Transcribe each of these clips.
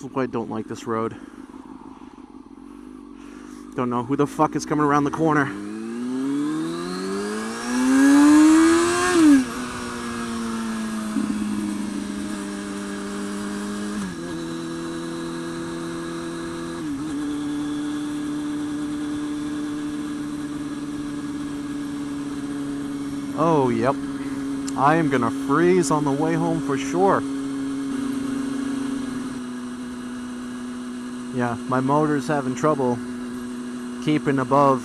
is why I don't like this road. Don't know who the fuck is coming around the corner. Oh, yep. I am gonna freeze on the way home for sure. Yeah, my motor's having trouble keeping above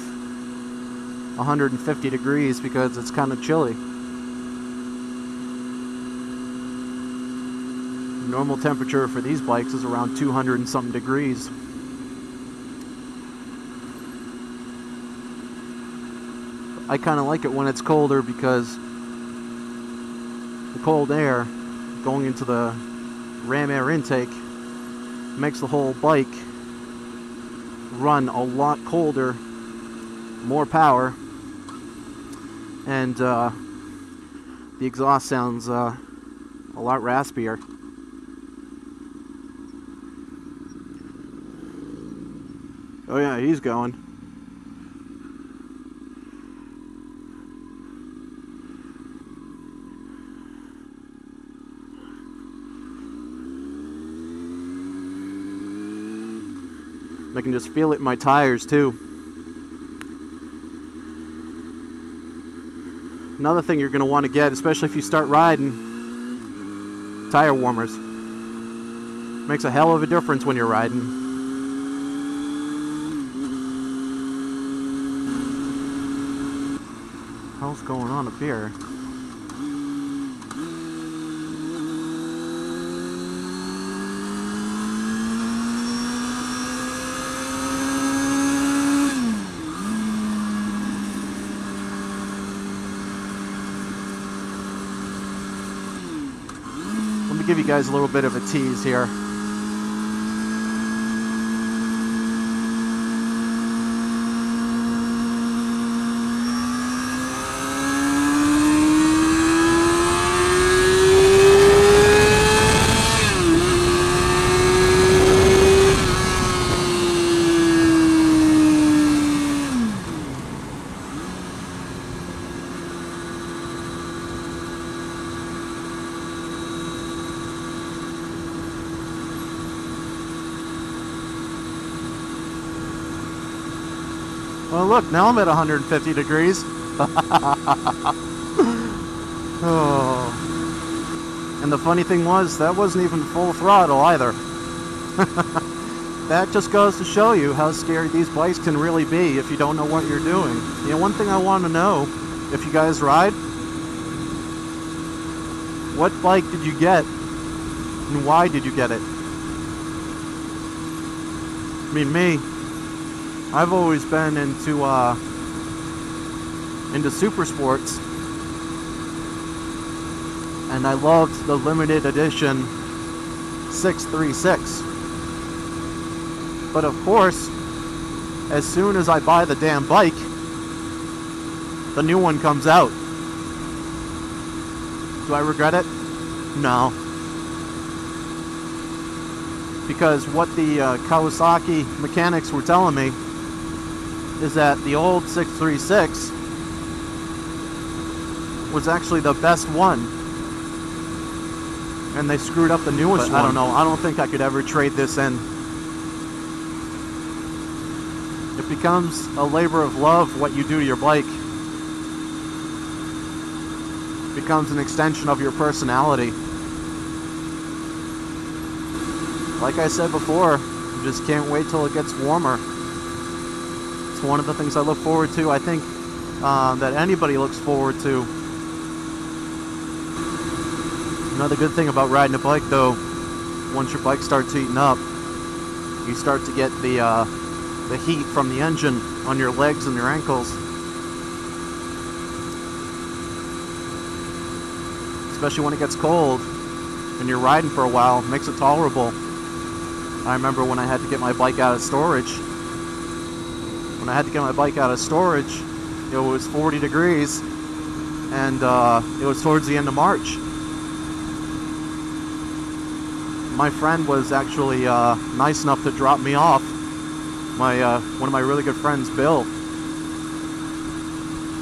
150 degrees because it's kind of chilly. Normal temperature for these bikes is around 200 and something degrees. I kind of like it when it's colder because the cold air going into the ram air intake makes the whole bike run a lot colder, more power, and the exhaust sounds a lot raspier. Oh yeah, he's going. I can just feel it in my tires too. Another thing you're going to want to get, especially if you start riding, tire warmers. Makes a hell of a difference when you're riding. What's going on up here? Give you guys a little bit of a tease here. Well, look, now I'm at 150 degrees. Oh. And the funny thing was, that wasn't even full throttle either. That just goes to show you how scary these bikes can really be if you don't know what you're doing. You know, one thing I want to know, if you guys ride, what bike did you get and why did you get it? I mean, me, I've always been into super sports, and I loved the limited edition 636. But of course, as soon as I buy the damn bike, the new one comes out. Do I regret it? No. Because what the Kawasaki mechanics were telling me is that the old 636 was actually the best one, and they screwed up the newest one. I don't know. I don't think I could ever trade this in. It becomes a labor of love what you do to your bike. It becomes an extension of your personality. Like I said before, you just can't wait till it gets warmer. It's one of the things I look forward to. I think that anybody looks forward to. Another good thing about riding a bike, though, once your bike starts heating up, you start to get the heat from the engine on your legs and your ankles. Especially when it gets cold and you're riding for a while, it makes it tolerable. I remember when I had to get my bike out of storage. When I had to get my bike out of storage, it was 40 degrees, and it was towards the end of March. my friend was actually nice enough to drop me off. One of my really good friends, Bill.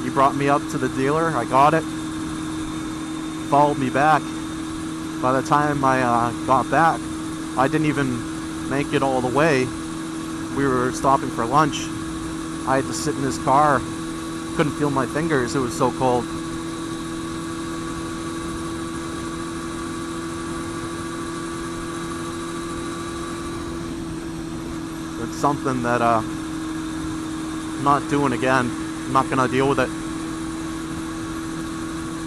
He brought me up to the dealer. I got it. Followed me back. By the time I got back, I didn't even make it all the way. We were stopping for lunch. I had to sit in his car. Couldn't feel my fingers. It was so cold. It's something that I'm not doing again. I'm not gonna deal with it.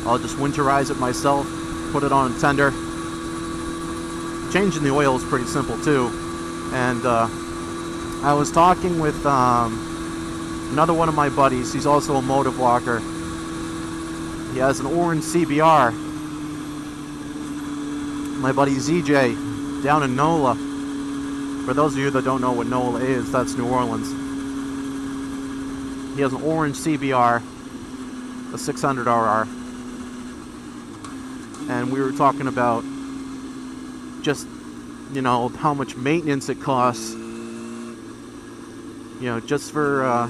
I'll just winterize it myself, put it on a tender. Changing the oil is pretty simple too. And I was talking with another one of my buddies. He's also a motovlogger. He has an orange CBR. My buddy ZJ down in NOLA. For those of you that don't know what NOLA is, that's New Orleans. He has an orange CBR, a 600RR. And we were talking about just, you know, how much maintenance it costs, you know, just for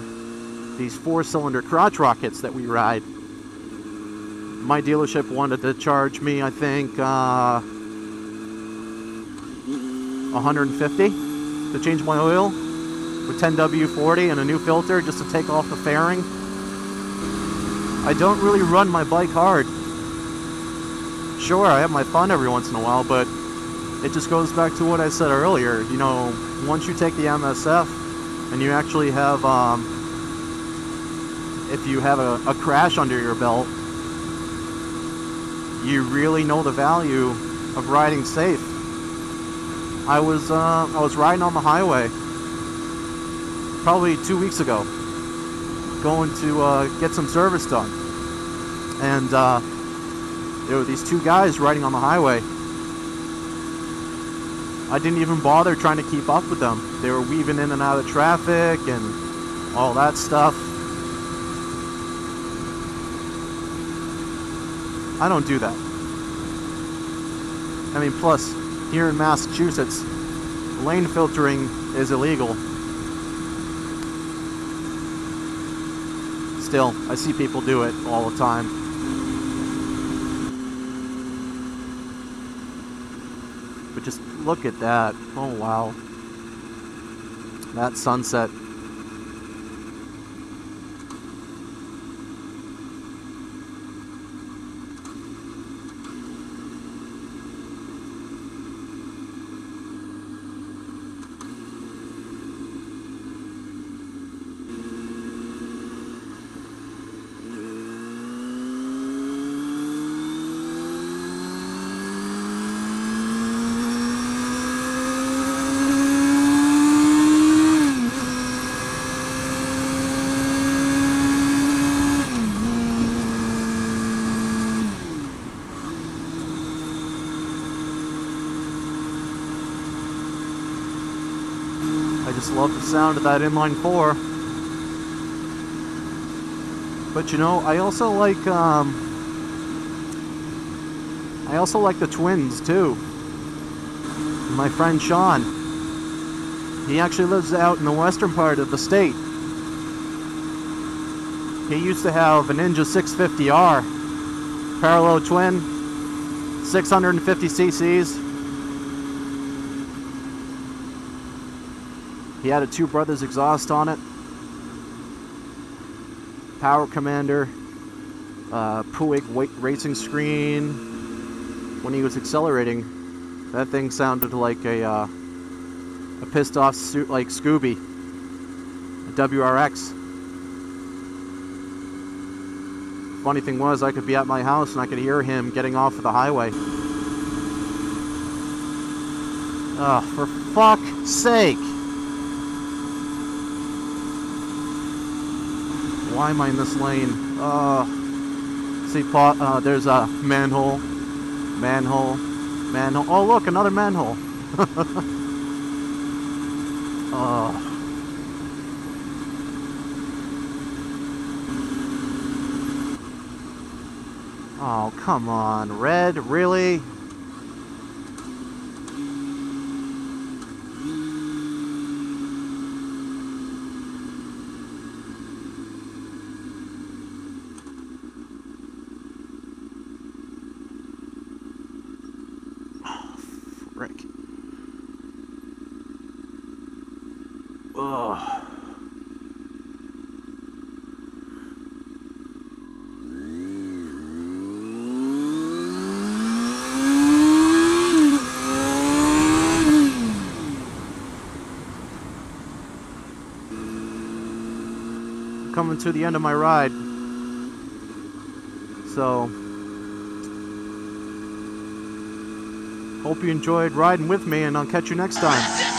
these 4-cylinder crotch rockets that we ride. My dealership wanted to charge me, I think, $150 to change my oil with 10W40 and a new filter just to take off the fairing. I don't really run my bike hard. Sure, I have my fun every once in a while, but it just goes back to what I said earlier. You know, once you take the MSF and you actually have, if you have a crash under your belt, you really know the value of riding safe. I was riding on the highway probably 2 weeks ago, going to get some service done, and there were these two guys riding on the highway. I didn't even bother trying to keep up with them. They were weaving in and out of traffic and all that stuff. I don't do that. I mean, plus, here in Massachusetts, lane filtering is illegal. Still, I see people do it all the time. But just look at that. Oh, wow. That sunset. I just love the sound of that inline 4. But you know, I also like the twins too. My friend Sean, he actually lives out in the western part of the state. He used to have a Ninja 650R, parallel twin, 650 cc's. He had a Two Brothers exhaust on it, power commander, Puig racing screen. When he was accelerating, that thing sounded like a pissed off suit like Scooby, a WRX. Funny thing was, I could be at my house and I could hear him getting off of the highway. Oh, for fuck's sake! Why am I in this lane? See, there's a manhole. Manhole. Manhole. Oh, look, another manhole. Oh. Oh, come on. Red? Really? Oh. Coming to the end of my ride. So, hope you enjoyed riding with me, and I'll catch you next time.